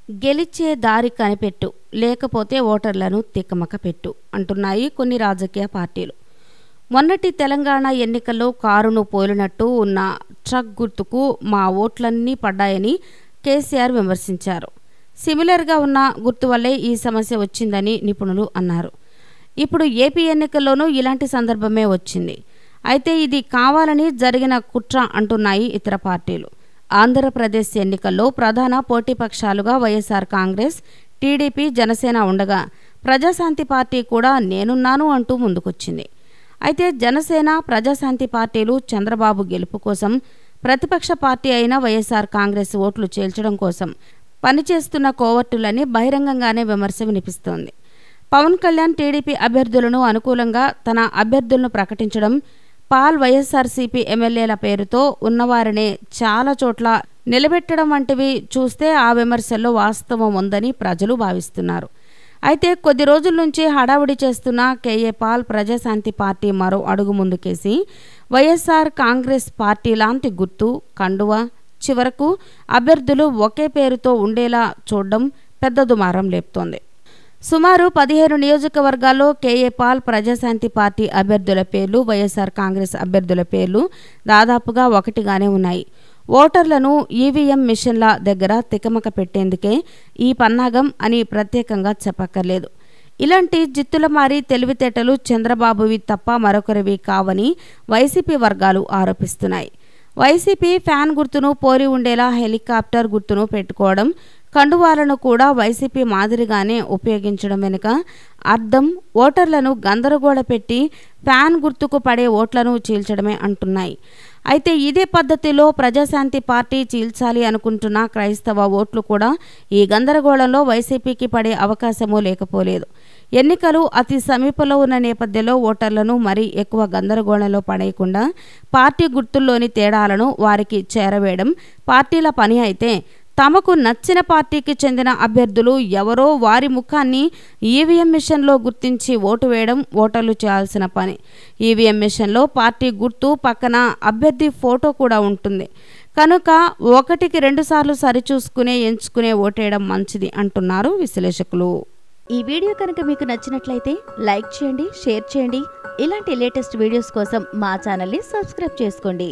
గెలిచే దారి కనిపెట్టు, లేకపోతే ఓటర్లను తికమక పెట్టు అంటున్నాయి కొన్ని రాజకీయ పార్టీలు. మొన్నటి తెలంగాణ ఎన్నికల్లో కారును పోలినట్టు ఉన్న ట్రక్ గుర్తుకు మా ఓట్లన్నీ పడ్డాయని కేసీఆర్ విమర్శించారు. సిమిలర్గా ఉన్న గుర్తు వల్లే ఈ సమస్య వచ్చిందని నిపుణులు అన్నారు. ఇప్పుడు ఏపీ ఎన్నికల్లోనూ ఇలాంటి సందర్భమే వచ్చింది. అయితే ఇది కావాలని జరిగిన కుట్ర అంటున్నాయి ఇతర పార్టీలు. ఆంధ్రప్రదేశ్ ఎన్నికల్లో ప్రధాన పోటీపక్షాలుగా వైఎస్ఆర్ కాంగ్రెస్, టీడీపీ, జనసేన ఉండగా ప్రజాశాంతి పార్టీ కూడా నేనున్నాను అంటూ ముందుకొచ్చింది. అయితే జనసేన, ప్రజాశాంతి పార్టీలు చంద్రబాబు గెలుపు కోసం, ప్రతిపక్ష పార్టీ అయిన వైఎస్ఆర్ కాంగ్రెస్ ఓట్లు చేల్చడం కోసం పనిచేస్తున్న కోవర్టులని బహిరంగంగానే విమర్శ వినిపిస్తోంది. పవన్ కళ్యాణ్ టీడీపీ అభ్యర్థులను అనుకూలంగా తన అభ్యర్థులను ప్రకటించడం, పాల్ వైఎస్ఆర్సీపీ ఎమ్మెల్యేల పేరుతో ఉన్నవారినే చాలా చోట్ల నిలబెట్టడం వంటివి చూస్తే ఆ విమర్శల్లో వాస్తవం ఉందని ప్రజలు భావిస్తున్నారు. అయితే కొద్ది రోజుల నుంచి హడావుడి చేస్తున్న కేఏ పాల్ ప్రజాశాంతి పార్టీ మరో అడుగు ముందుకేసి వైఎస్ఆర్ కాంగ్రెస్ పార్టీ లాంటి గుర్తు, కండువ, చివరకు అభ్యర్థులు ఒకే పేరుతో ఉండేలా చూడడం పెద్ద దుమారం లేపుతోంది. సుమారు 15 నియోజకవర్గాల్లో కేఏ పాల్ ప్రజాశాంతి పార్టీ అభ్యర్థుల పేర్లు, వైఎస్ఆర్ కాంగ్రెస్ అభ్యర్థుల పేర్లు దాదాపుగా ఒకటిగానే ఉన్నాయి. ఓటర్లను ఈవీఎం మిషన్ల దగ్గర తికమక పెట్టేందుకే ఈ పన్నాగం అని ప్రత్యేకంగా చెప్పక్కర్లేదు. ఇలాంటి జిత్తులమారి తెలివితేటలు చంద్రబాబువి తప్ప మరొకరివి కావని వైసీపీ వర్గాలు ఆరోపిస్తున్నాయి. వైసీపీ ఫ్యాన్ గుర్తును పోలి ఉండేలా హెలికాప్టర్ గుర్తును పెట్టుకోవడం, కండువాలను కూడా వైసీపీ మాదిరిగానే ఉపయోగించడం వెనుక అర్థం ఓటర్లను గందరగోళ పెట్టి ఫ్యాన్ గుర్తుకు పడే ఓట్లను చీల్చడమే అంటున్నాయి. అయితే ఇదే పద్ధతిలో ప్రజాశాంతి పార్టీ చీల్చాలి అనుకుంటున్న క్రైస్తవ ఓట్లు కూడా ఈ గందరగోళంలో వైసీపీకి పడే అవకాశమూ లేకపోలేదు. ఎన్నికలు అతి సమీపంలో ఉన్న నేపథ్యంలో ఓటర్లను మరీ ఎక్కువ గందరగోళంలో పడేయకుండా పార్టీ గుర్తుల్లోని తేడాలను వారికి చేరవేయడం పార్టీల పని అయితే, తమకు నచ్చిన పార్టీకి చెందిన అభ్యర్థులు ఎవరో వారి ముఖాన్ని ఈవీఎం మిషన్లో గుర్తించి ఓటు వేయడం ఓటర్లు చేయాల్సిన పని. ఈవీఎం మిషన్లో పార్టీ గుర్తు పక్కన అభ్యర్థి ఫోటో కూడా ఉంటుంది కనుక 1కి 2 సార్లు సరిచూసుకునే ఎంచుకునే ఓటేయడం మంచిది అంటున్నారు విశ్లేషకులు. ఈ వీడియో కనుక మీకు నచ్చినట్లయితే లైక్ చేయండి, షేర్ చేయండి. ఇలాంటి లేటెస్ట్ వీడియోస్ కోసం మా ఛానల్ని సబ్స్క్రైబ్ చేసుకోండి.